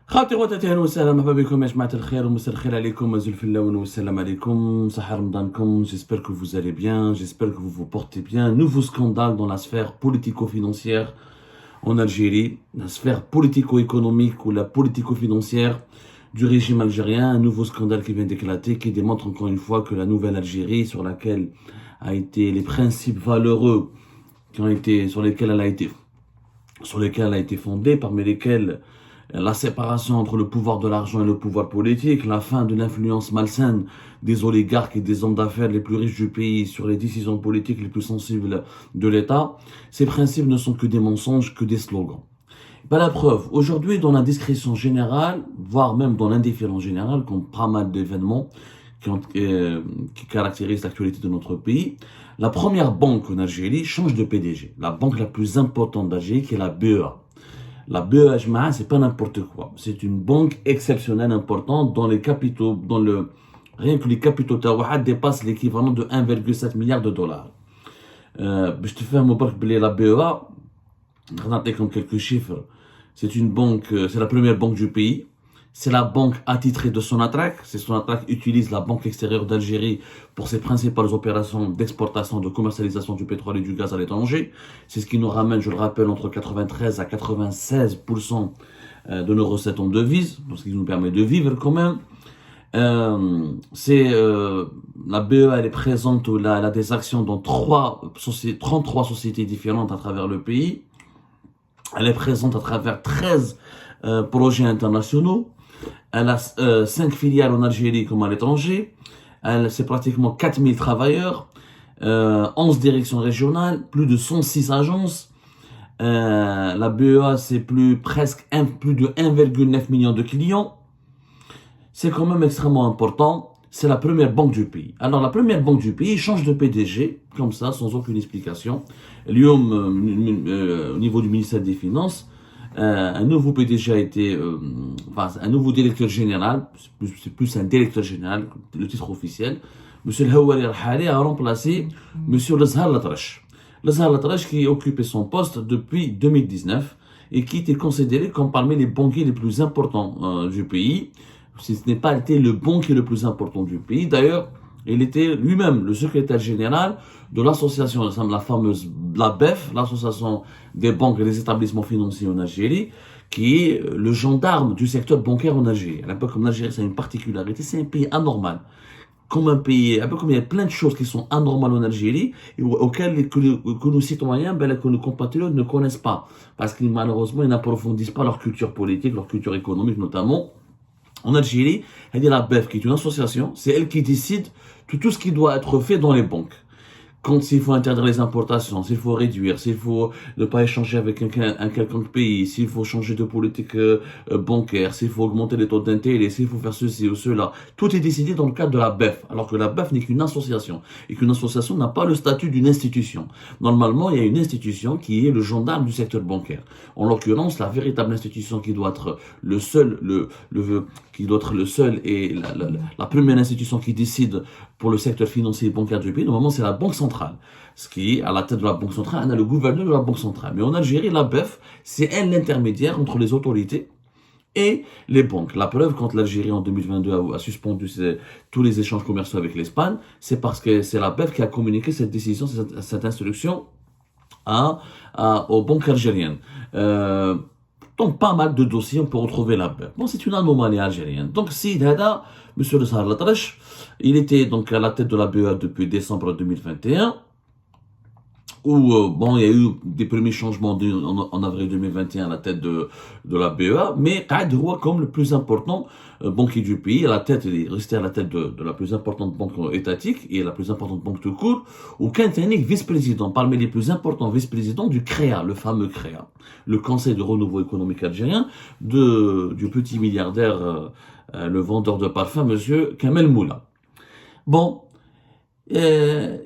خاوتي خواتاتي اهلا وسهلا مرحبا بكم يا جماعة الخير ومساء الخير عليكم وزلف اللون والسلام عليكم صحة رمضانكم. J'espère que vous allez bien, j'espère que vous vous portez bien. Nouveau scandale dans la sphère politico-financière en Algérie, la sphère politico-économique ou la politico-financière du régime algérien. Un nouveau scandale qui vient d'éclater, qui démontre encore une fois que la nouvelle Algérie, sur laquelle a été les principes valeureux sur lesquels elle a été fondée, parmi lesquels la séparation entre le pouvoir de l'argent et le pouvoir politique, la fin de l'influence malsaine des oligarques et des hommes d'affaires les plus riches du pays sur les décisions politiques les plus sensibles de l'État, ces principes ne sont que des mensonges, que des slogans. La preuve, aujourd'hui dans la discrétion générale, voire même dans l'indifférence générale, comme pas mal d'événements qui caractérisent l'actualité de notre pays, la première banque en Algérie change de PDG. La banque la plus importante d'Algérie, qui est la BEA. La BEA, c'est pas n'importe quoi. C'est une banque exceptionnelle importante dont les capitaux, rien que les capitaux Tawahat dépassent l'équivalent de 1,7 milliard de dollars. Je te fais un mot pour la BEA, je comme quelques chiffres. C'est une banque, c'est la première banque du pays. C'est la banque attitrée de Sonatrach. Sonatrach utilise la Banque extérieure d'Algérie pour ses principales opérations d'exportation, de commercialisation du pétrole et du gaz à l'étranger. C'est ce qui nous ramène, je le rappelle, entre 93 à 96% de nos recettes en devises, ce qui nous permet de vivre quand même. La BE, elle est présente, elle a des actions dans 33 sociétés différentes à travers le pays. Elle est présente à travers 13 projets internationaux. Elle a 5 filiales en Algérie comme à l'étranger. C'est pratiquement 4000 travailleurs, 11 directions régionales, plus de 106 agences. La BEA, c'est plus de 1,9 million de clients. C'est quand même extrêmement important. C'est la première banque du pays. Alors, la première banque du pays change de PDG, comme ça, sans aucune explication. Au niveau du ministère des Finances, un nouveau PDG a été, un nouveau directeur général, c'est plus un directeur général, le titre officiel. Monsieur El Hawari Al-Hali a remplacé Monsieur Lezhar Latrache. Lezhar Latrache qui occupait son poste depuis 2019 et qui était considéré comme parmi les banquiers les plus importants du pays. Ce n'est pas été le banquier le plus important du pays. D'ailleurs, il était lui-même le secrétaire général de l'association, la fameuse BEF, l'association des banques et des établissements financiers en Algérie, qui est le gendarme du secteur bancaire en Algérie. À l'époque, comme l'Algérie, c'est une particularité, c'est un pays anormal. Comme un pays, un peu comme il y a plein de choses qui sont anormales en Algérie, et auxquelles que nos citoyens, que nos compatriotes ne connaissent pas. Parce que malheureusement, ils n'approfondissent pas leur culture politique, leur culture économique notamment. En Algérie, elle est la BEF, qui est une association, c'est elle qui décide de tout ce qui doit être fait dans les banques. Quand s'il faut interdire les importations, s'il faut réduire, s'il faut ne pas échanger avec un quelconque pays, s'il faut changer de politique bancaire, s'il faut augmenter les taux d'intérêt, s'il faut faire ceci ou cela, tout est décidé dans le cadre de la BEF, alors que la BEF n'est qu'une association, et qu'une association n'a pas le statut d'une institution. Normalement, il y a une institution qui est le gendarme du secteur bancaire. En l'occurrence, la véritable institution qui doit être le seul, et la première institution qui décide pour le secteur financier et bancaire du pays, normalement, c'est la Banque centrale. Ce qui est à la tête de la Banque centrale, on a le gouverneur de la Banque centrale. Mais en Algérie, la BEF, c'est elle l'intermédiaire entre les autorités et les banques. La preuve, quand l'Algérie en 2022 a suspendu tous les échanges commerciaux avec l'Espagne, c'est parce que c'est la BEF qui a communiqué cette décision, cette instruction aux banques algériennes. Donc, pas mal de dossiers, on peut retrouver la BEF. Bon, c'est une anomalie algérienne. Donc, Monsieur Lezhar Latrache, il était donc à la tête de la BEA depuis décembre 2021, où il y a eu des premiers changements en avril 2021 à la tête de la BEA, mais Qaed Roua comme le plus important banquier du pays, il est resté à la tête de la plus importante banque étatique et la plus importante banque de cours, ou Quintanique vice-président, parmi les plus importants vice-présidents du CREA, le fameux CREA, le Conseil de renouveau économique algérien, du petit milliardaire, le vendeur de parfums, monsieur Kamel Moula. Bon, il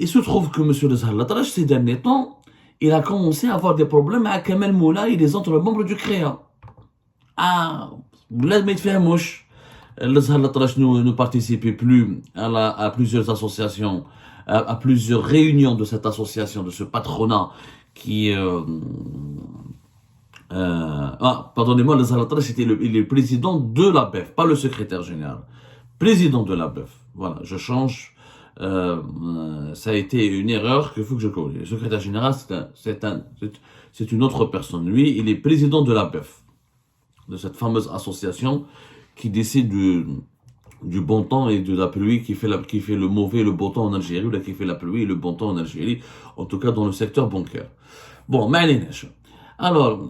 se trouve que M. Lezhar Latrache, ces derniers temps, il a commencé à avoir des problèmes avec Kamel Moula et les autres membres du CREA. Là, mais il fait un mouche. Lezhar Latrache ne participait plus à plusieurs associations, à plusieurs réunions de cette association, de ce patronat qui Pardonnez-moi, le Zalatrache, il est président de la BEF, pas le secrétaire général. Président de la BEF. Voilà, je change. Ça a été une erreur qu'il faut que je corrige. Le secrétaire général, c'est une autre personne. Lui, il est président de la BEF, de cette fameuse association qui décide du bon temps et de la pluie, qui fait le mauvais et le bon temps en Algérie, ou là, qui fait la pluie et le bon temps en Algérie, en tout cas dans le secteur bancaire. Bon, معليناش. Alors,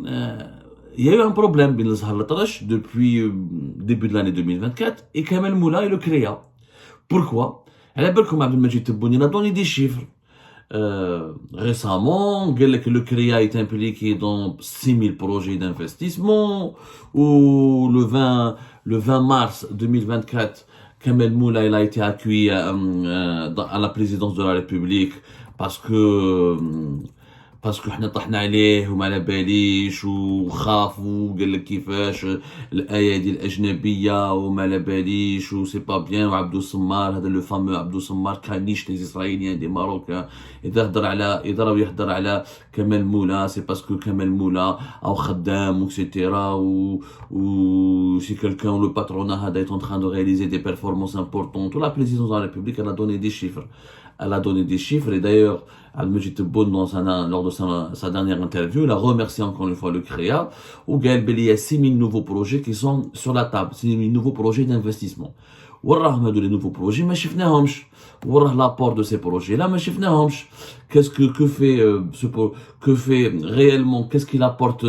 il y a eu un problème بين الزهر الأطرش depuis début de l'année 2024 et Kamel Moula et le CREA. Pourquoi? على بالكم عبد المجيد تبوني il a donné des chiffres. Récemment, le CREA est impliqué dans 6000 projets d'investissement, ou le 20 mars 2024, Kamel Moula il a été accueilli à la présidence de la République parce que حنا طحنا عليه وما على باليش وخاف وقال لك كيفاش الايادي الاجنبيه وما على باليش و سي با بيان وعبدو السمار هذا لو فامو عبدو السمار كانيش لي اسرائيليين دي ماروكان يهضر على كمال مولا سي باسكو كمال مولا او خدام اكسيتيرا و سي كلكان لو باترون هذا est en train de réaliser des performances importantes. La présidence de la République elle a donné des chiffres. Elle a donné des chiffres et d'ailleurs, Al-Majid Tebboune, lors de sa dernière interview, il a remercié encore une fois le CREA, où il y a 6000 nouveaux projets qui sont sur la table, 6000 nouveaux projets d'investissement. وراهم هادو les nouveaux projets ما شفناهمش. وراه l'apport de ces projets là ما شفناهمش. Que fait réellement, qu'est-ce qu'il apporte,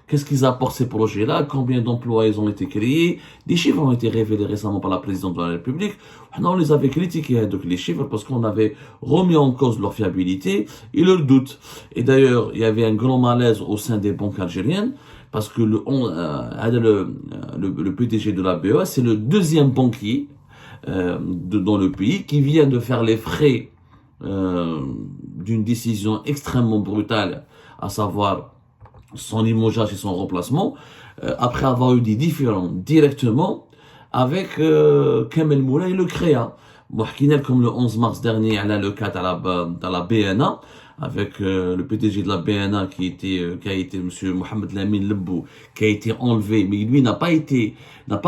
qu'est-ce qu'ils apportent ces projets là, combien d'emplois ils ont été créés. Des chiffres ont été révélés récemment par la présidente de la République. On les avait critiqués donc les chiffres parce qu'on avait remis en cause leur fiabilité et leur doute. Et d'ailleurs, il y avait un grand malaise au sein des banques algériennes parce que le PDG de la BEA, c'est le deuxième banquier dans le pays qui vient de faire les frais d'une décision extrêmement brutale, à savoir son limogeage et son remplacement, après avoir eu des différends directement avec Kamel Moula et le CREA. Comme le 11 mars dernier, elle a le cas à la BNA, avec le PDG de la BNA qui a été monsieur Mohamed Lamine Lebou, qui a été enlevé, mais lui n'a pas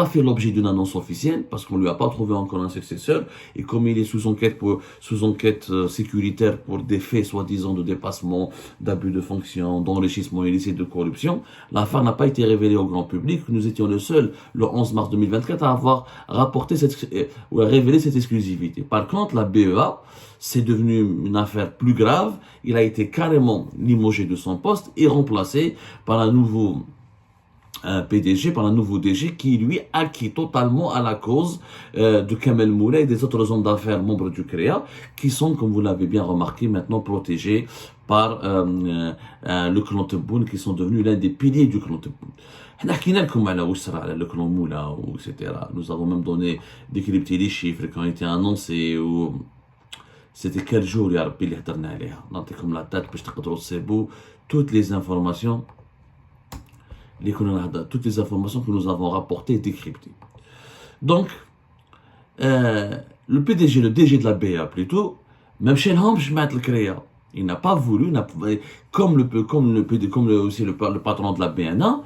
fait l'objet d'une annonce officielle parce qu'on lui a pas trouvé encore un successeur. Et comme il est sous enquête sécuritaire pour des faits soi-disant de dépassement, d'abus de fonction, d'enrichissement illicite, de corruption, l'affaire n'a pas été révélée au grand public. Nous étions le seul, le 11 mars 2024, à avoir révélé cette exclusivité. Par contre, la BEA, c'est devenu une affaire plus grave. Il a été carrément limogé de son poste et remplacé par un nouveau PDG, par un nouveau DG qui lui acquit totalement à la cause de Kamel Moula et des autres hommes d'affaires membres du CREA qui sont, comme vous l'avez bien remarqué, maintenant protégés par le clan Tebboune, qui sont devenus l'un des piliers du clan Tebboune. Le clan Moula, etc. Nous avons même décrypté les chiffres qui ont été annoncés. C'était quel jour, ya Rabbi, اللي هدرنا عليها. نعطيكم la date باش تقدروا تصيبوا toutes les informations que nous avons rapportées et décryptées. Donc, le PDG, le DG de la BA plutôt, même chez l'homme, je mets le CREA. Il n'a pas voulu, aussi le patron de la BNA,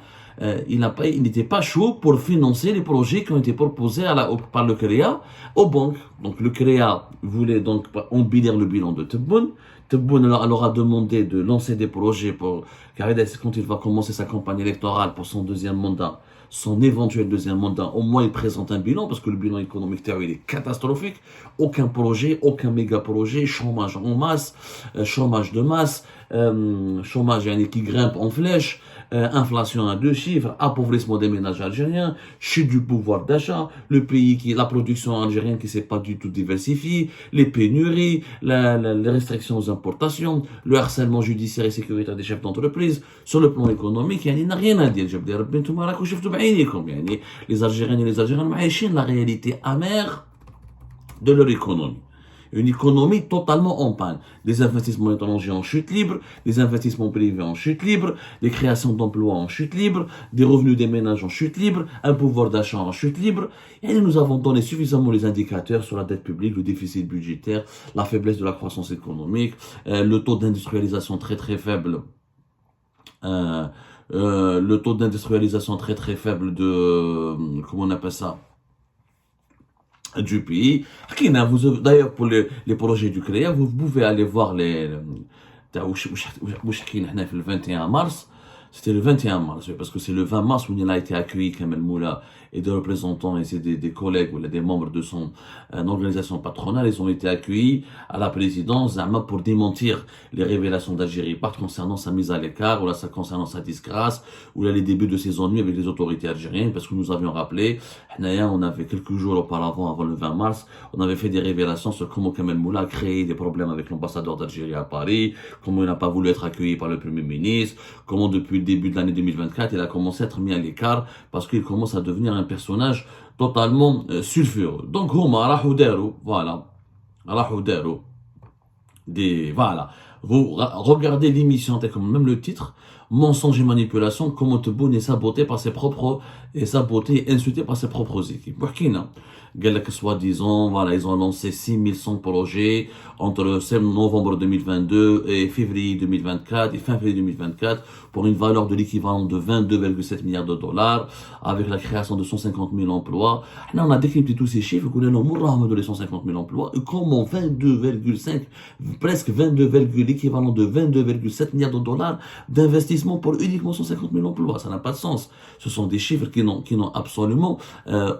il n'était pas chaud pour financer les projets qui ont été proposés par le CREA aux banques. Donc le CREA voulait donc embellir le bilan de Tebboune. Tebboune leur a demandé de lancer des projets car quand il va commencer sa campagne électorale pour son deuxième mandat, son éventuel deuxième mandat, au moins il présente un bilan, parce que le bilan économique il est catastrophique. Aucun projet, aucun méga projet, chômage en masse, chômage de masse, chômage qui grimpe en flèche, inflation à 2 chiffres, appauvrissement des ménages algériens, chute du pouvoir d'achat, le pays la production algérienne qui s'est pas du tout diversifiée, les pénuries, les restrictions aux importations, le harcèlement judiciaire et sécuritaire des chefs d'entreprise. Sur le plan économique, il n'y a rien à dire. Les Algériens et les Algériens ont la réalité amère de leur économie. Une économie totalement en panne. Des investissements étrangers en chute libre, des investissements privés en chute libre, des créations d'emplois en chute libre, des revenus des ménages en chute libre, un pouvoir d'achat en chute libre. Et nous avons donné suffisamment les indicateurs sur la dette publique, le déficit budgétaire, la faiblesse de la croissance économique, le taux d'industrialisation très très faible le taux d'industrialisation très très faible de, comment on appelle ça, du pays. D'ailleurs, pour les projets du CREA, vous pouvez aller voir les, le 21 mars. C'était le 21 mars, parce que c'est le 20 mars où il a été accueilli Kamel Moula et des représentants et c'est des collègues ou des membres de son organisation patronale. Ils ont été accueillis à la présidence pour démentir les révélations d'Algérie, pas concernant sa mise à l'écart ou là, concernant sa disgrâce ou là, les débuts de ses ennuis avec les autorités algériennes, parce que nous avions rappelé, on avait quelques jours auparavant, avant le 20 mars, on avait fait des révélations sur comment Kamel Moula a créé des problèmes avec l'ambassadeur d'Algérie à Paris, comment il n'a pas voulu être accueilli par le Premier ministre, comment depuis le début de l'année 2024, il a commencé à être mis à l'écart parce qu'il commence à devenir un personnage totalement sulfureux. Donc, voilà. Voilà. Vous regardez l'émission, comme même le titre, mensonge et manipulation, comment Tebboune est saboté par ses propres, et saboté et insulté par ses propres équipes. Burkina. Soi-disant, voilà, ils ont lancé 6100 projets entre novembre 2022 et février 2024 et fin février 2024 pour une valeur de l'équivalent de 22,7 milliards de dollars avec la création de 150 000 emplois. Là, on a décrypté tous ces chiffres, qu'on a de les 150 000 emplois et comment 22,5, presque 22, l'équivalent de 22,7 milliards de dollars d'investissement pour uniquement 150 000 emplois. Ça n'a pas de sens. Ce sont des chiffres qui n'ont absolument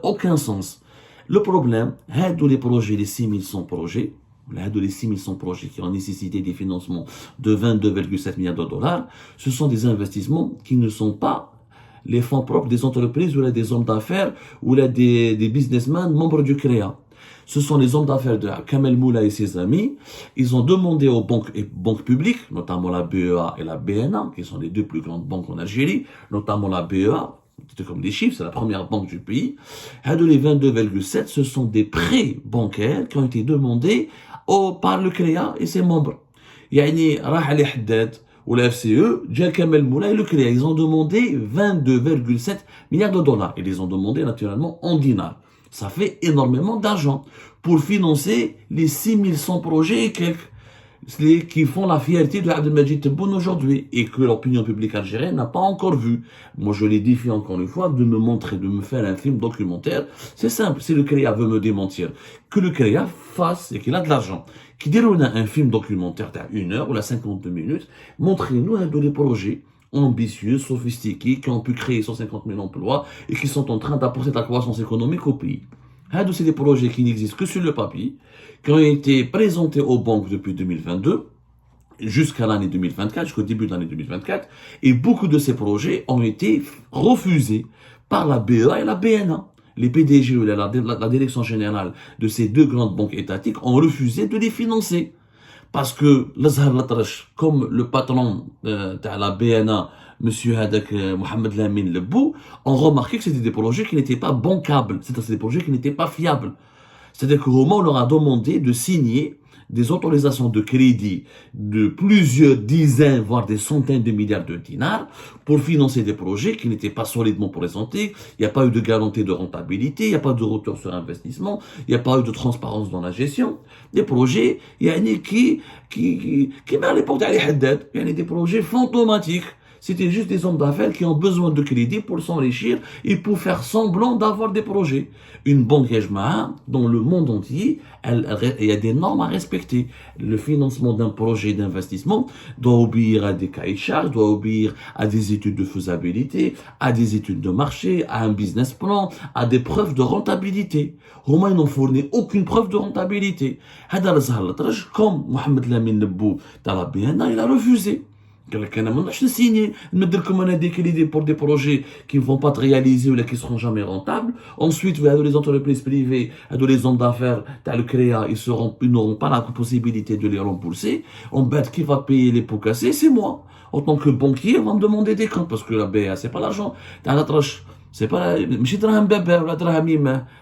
aucun sens. Le problème, les projets, les 6100 projets, les 6100 projets qui ont nécessité des financements de 22,7 milliards de dollars, ce sont des investissements qui ne sont pas les fonds propres des entreprises ou là des hommes d'affaires ou là des businessmen membres du CREA. Ce sont les hommes d'affaires de Kamel Moula et ses amis. Ils ont demandé aux banques publiques, notamment la BEA et la BNA, qui sont les deux plus grandes banques en Algérie, notamment la BEA, c'était comme des chiffres, c'est la première banque du pays. Les 22,7, ce sont des prêts bancaires qui ont été demandés par le CREA et ses membres. Yani, Rah Ali Haddad ou la FCE, Djel Kamel Moula et le CREA, ils ont demandé 22,7 milliards de dollars. Ils les ont demandé naturellement en dinars. Ça fait énormément d'argent pour financer les 6100 projets et quelques qui font la fierté de Abdelmajid Tebboune aujourd'hui et que l'opinion publique algérienne n'a pas encore vu. Moi, je les défie encore une fois de me montrer, de me faire un film documentaire. C'est simple, si le CREA veut me démentir, que le CREA fasse et qu'il a de l'argent, qu'il déroule un film documentaire d'à 1 heure ou à 52 minutes, montrez-nous un des projets ambitieux, sophistiqués, qui ont pu créer 150 000 emplois et qui sont en train d'apporter de la croissance économique au pays. C'est des projets qui n'existent que sur le papier, qui ont été présentés aux banques depuis 2022, jusqu'à l'année 2024, jusqu'au début de l'année 2024, et beaucoup de ces projets ont été refusés par la BEA et la BNA. Les PDG ou la direction générale de ces deux grandes banques étatiques ont refusé de les financer. Parce que l'Azhar Latrache, comme le patron de la BNA, Monsieur Hadak Mohamed Lamine Lebou, ont remarqué que c'était des projets qui n'étaient pas bancables, c'est-à-dire des projets qui n'étaient pas fiables. C'est-à-dire qu'au moment où on leur a demandé de signer des autorisations de crédit de plusieurs dizaines, voire des centaines de milliards de dinars pour financer des projets qui n'étaient pas solidement présentés. Il n'y a pas eu de garantie de rentabilité, il n'y a pas de retour sur investissement, il n'y a pas eu de transparence dans la gestion. Des projets, il y a qui à l'époque d'Ali Haddad, il y a des projets fantomatiques. C'était juste des hommes d'affaires qui ont besoin de crédit pour s'enrichir et pour faire semblant d'avoir des projets. Une banque Yajma'a, dans le monde entier, il y a des normes à respecter. Le financement d'un projet d'investissement doit obéir à des cahiers de charges, doit obéir à des études de faisabilité, à des études de marché, à un business plan, à des preuves de rentabilité. Romain n'ont fourni aucune preuve de rentabilité. Comme Mohamed Lamine Lebou dans la BNA, il a refusé. Quelqu'un a demandé signer, mettre comme on a des crédits pour des projets qui ne vont pas être réalisés ou qui ne seront jamais rentables. Ensuite, les entreprises privées, les hommes d'affaires, le CREA, ils n'auront pas la possibilité de les rembourser. On bête qui va payer les pots cassés, c'est moi. En tant que banquier, on va me demander des comptes parce que la BA, c'est pas l'argent. C'est pas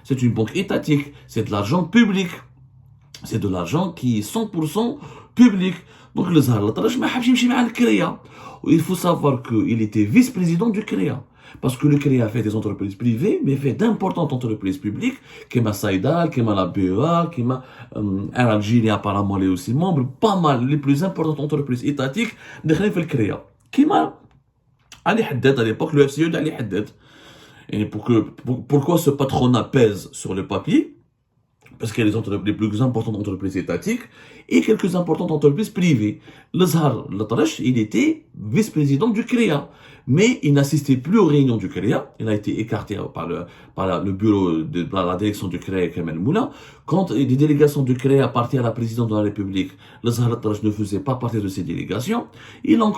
c'est une banque étatique, c'est de l'argent public. C'est de l'argent qui est 100% public. Donc le Zahar Latrache m'a habché avec le CREA. Il faut savoir qu'il était vice-président du CREA. Parce que le CREA fait des entreprises privées, mais fait d'importantes entreprises publiques, comme Saïdal, comme la BEA, comme Algérie apparemment les aussi membres, pas mal les plus importantes entreprises étatiques de le CREA. Comme Ali Haddad, à l'époque, le FCE d'Ali Haddad. Et pourquoi ce patronat pèse sur le papier? Parce qu'il y a les plus importantes entreprises étatiques et quelques importantes entreprises privées. L'Azhar Latrache, il était vice-président du CREA, mais il n'assistait plus aux réunions du CREA. Il a été écarté par le bureau de la direction du CREA, Kamel Moula. Quand des délégations du CREA partaient à la présidence de la République, l'Azhar Latrache ne faisait pas partie de ces délégations. Ils ont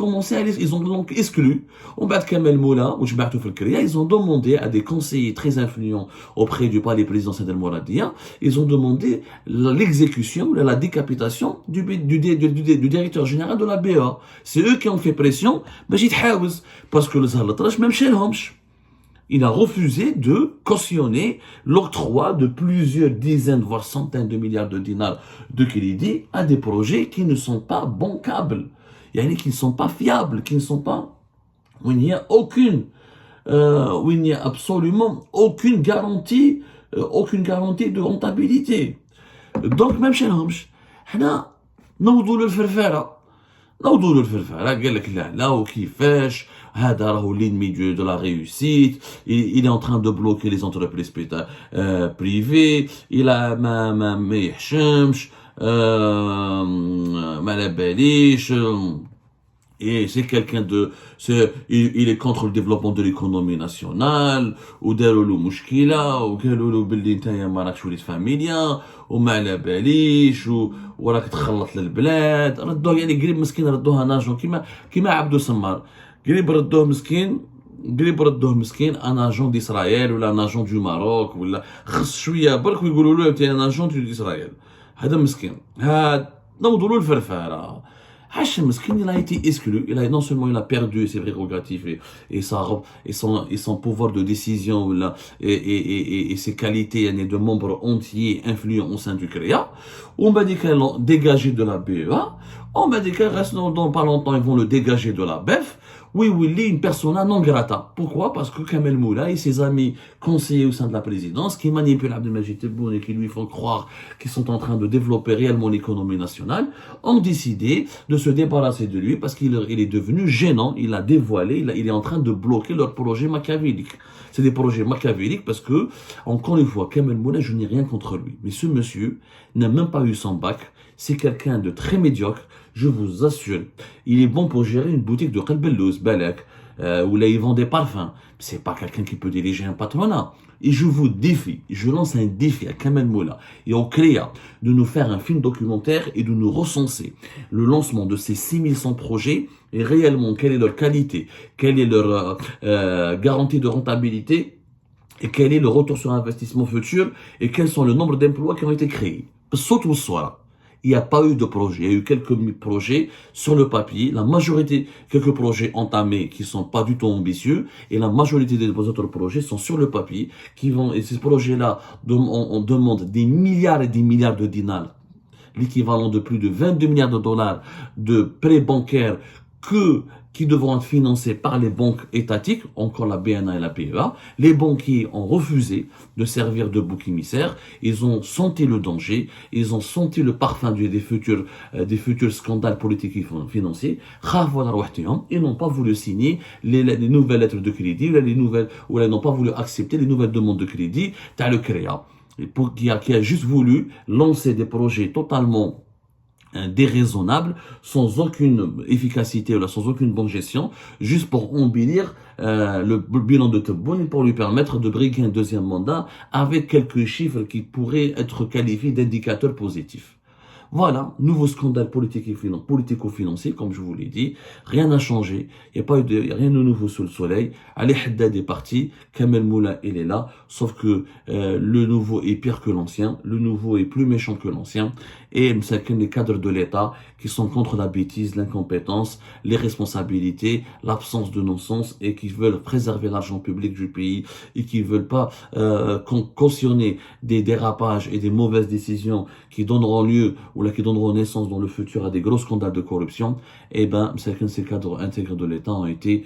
donc exclu. On bat Kamel Moula, ou le CREA, ils ont demandé à des conseillers très influents auprès du palais présidentiel d'El Mouradia, ils ont demandé l'exécution, la décapitation du directeur général de la BA. C'est eux qui ont fait pression, parce que le Zahar Latrache, même chez l'Homch, il a refusé de cautionner l'octroi de plusieurs dizaines, voire centaines de milliards de dinars de crédit à des projets qui ne sont pas bancables, qui ne sont pas fiables, qui ne sont pas, où il n'y a où il n'y a absolument aucune garantie de rentabilité. Donc même chez l'Homch, حنا نوضوا للفرفاره قال لك لا وكيفاش هذا راهو l'ennemi de la réussite, il est en train de bloquer les entreprises privées, il a ما يحشمش ما على باليش. Et c'est quelqu'un il est contre le développement de l'économie nationale, وداروا له مشكلة وقالوا له باللي نتايا ما راكش وليد فاميليا وما على باليش وراك تخلط للبلاد. ردوه قريب مسكين ردوها ناجون كيما عبدو سمار قريب ردوه مسكين ان اجون ديسرايل ولا ان اجون دو ماروك ولا خص شويه برك ويقولوا له انت ان اجون دو اسرائيل. هذا مسكين هذا نوضوا له الفرفاره. Hachem Meskin, il a été exclu. Non seulement il a perdu ses prérogatives et son pouvoir de décision et ses qualités de membre entier influent au sein du CREA. On m'a dit qu'elle l'a dégagé de la BEA. On m'a dit qu'elle reste dans pas longtemps, ils vont le dégager de la BEF. Oui, il est une persona non grata. Pourquoi? Parce que Kamel Moula et ses amis conseillers au sein de la présidence qui manipulent Abdelmajid Tebboune et qui lui font croire qu'ils sont en train de développer réellement l'économie nationale ont décidé de se débarrasser de lui parce qu'il est devenu gênant, il a dévoilé, il est en train de bloquer leurs projets machiavéliques. C'est des projets machiavéliques parce que, encore une fois, Kamel Moula, je n'ai rien contre lui. Mais ce monsieur n'a même pas eu son bac. C'est quelqu'un de très médiocre, je vous assure. Il est bon pour gérer une boutique de Qalbellouz, Balak, où là, ils vendent des parfums. C'est pas quelqu'un qui peut diriger un patronat. Et je vous défie, je lance un défi à Kamel Moula et au CREA de nous faire un film documentaire et de nous recenser le lancement de ces 6100 projets et réellement quelle est leur qualité, quelle est leur garantie de rentabilité et quel est le retour sur investissement futur et quels sont le nombre d'emplois qui ont été créés. Saute ou soit. Il n'y a pas eu de projet. Il y a eu quelques projets sur le papier. La majorité, quelques projets entamés qui sont pas du tout ambitieux. Et la majorité des autres projets sont sur le papier. Et ces projets-là, on demande des milliards et des milliards de dinars. L'équivalent de plus de 22 milliards de dollars de prêts bancaires qui devront être financés par les banques étatiques, encore la BNA et la PEA. Les banquiers ont refusé de servir de bouc émissaire. Ils ont senti le danger. Ils ont senti le parfum des futurs scandales politiques et financiers. Ils n'ont pas voulu signer les nouvelles lettres de crédit, ou ils n'ont pas voulu accepter les nouvelles demandes de crédit. T'as le CREA, qui a juste voulu lancer des projets totalement déraisonnable, sans aucune efficacité ou sans aucune bonne gestion, juste pour embellir le bilan de Tebboune pour lui permettre de briguer un deuxième mandat avec quelques chiffres qui pourraient être qualifiés d'indicateurs positifs. Voilà, nouveau scandale politico-financier, comme je vous l'ai dit. Rien n'a changé. Il n'y a rien de nouveau sous le soleil. Ali Haddad est parti. Kamel Moula, il est là. Sauf que le nouveau est pire que l'ancien. Le nouveau est plus méchant que l'ancien. Et les cadres de l'État qui sont contre la bêtise, l'incompétence, les responsabilités, l'absence de non-sens et qui veulent préserver l'argent public du pays et qui veulent pas cautionner des dérapages et des mauvaises décisions qui donneront lieu ou là qui donneront naissance dans le futur à des gros scandales de corruption, eh ben, ces cadres intègres de l'État ont été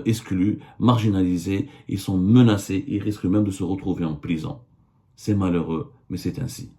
exclus, marginalisés, ils sont menacés, ils risquent même de se retrouver en prison. C'est malheureux, mais c'est ainsi.